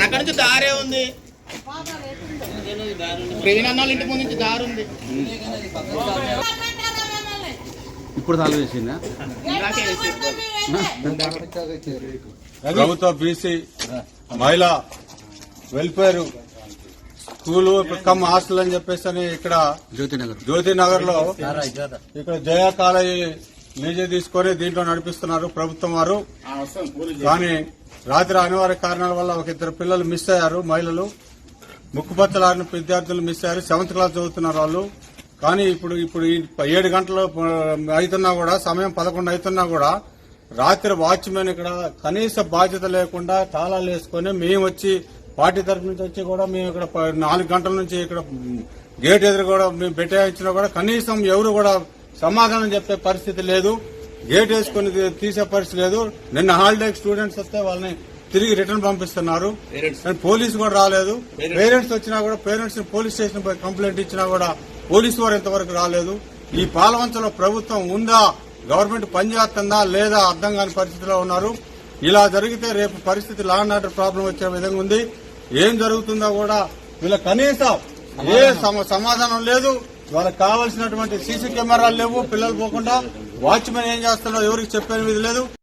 అక్కడి నుంచి దారే ఉంది. ప్రవీణ్ అన్నాళ్ళ ఇంటి ముందు నుంచి దారి ఉంది. ఇప్పుడు సాల్వ్ చేసిందా? ప్రభుత్వ బీసీ మహిళా వెల్ఫేర్ స్కూలు కమ్ హాస్టల్ అని చెప్పేసి ఇక్కడ జ్యోతినగర్ లో ఇక్కడ జయా కాలేజీ లీజు తీసుకొని దీంట్లో నడిపిస్తున్నారు ప్రభుత్వం వారు. కానీ రాత్రి అనివార్య కారణాల వల్ల ఒక ఇద్దరు పిల్లలు మిస్ అయ్యారు. మహిళలు ముక్కుపచ్చలారిన విద్యార్థులు మిస్ అయ్యారు. 7th క్లాస్ చదువుతున్నారు వాళ్ళు. కానీ ఇప్పుడు 7 గంటలు అవుతున్నా కూడా, సమయం 11 అవుతున్నా కూడా రాత్రి వాచ్మెన్ ఇక్కడ కనీస బాధ్యత లేకుండా తాళాలు వేసుకుని మేము వచ్చి పార్టీ తరఫు నుంచి వచ్చి కూడా మేము ఇక్కడ 4 గంటల నుంచి ఇక్కడ గేట్ ఎదురు కూడా మేము పెట్టేయించినా కూడా కనీసం ఎవరు కూడా సమాధానం చెప్పే పరిస్థితి లేదు. గేట్ వేసుకుని తీసే పరిస్థితి లేదు. నిన్న హాలిడే స్టూడెంట్స్ వస్తే వాళ్ళని తిరిగి రిటర్న్ పంపిస్తున్నారు. పోలీసు కూడా రాలేదు. పేరెంట్స్ వచ్చినా కూడా పేరెంట్స్ పోలీస్ స్టేషన్ పై కంప్లైంట్ ఇచ్చినా కూడా పోలీసు వారు ఇంతవరకు రాలేదు. ఈ పాలవంచలో ప్రభుత్వం ఉందా, గవర్నమెంట్ పనిచేస్తుందా లేదా అర్థం కాని పరిస్థితిలో ఉన్నారు. ఇలా జరిగితే రేపు పరిస్థితి లా అండ్ ఆర్డర్ ప్రాబ్లం వచ్చే విధంగా ఉంది. ఏం జరుగుతుందో కూడా వీళ్ళ కనీసం ఏ సమాధానం లేదు. వాళ్ళకి కావాల్సినటువంటి సీసీ కెమెరాలు లేవు. పిల్లలు పోకుండా వాచ్మెన్ ఏం చేస్తున్నారో ఎవరికి చెప్పే విధి లేదు.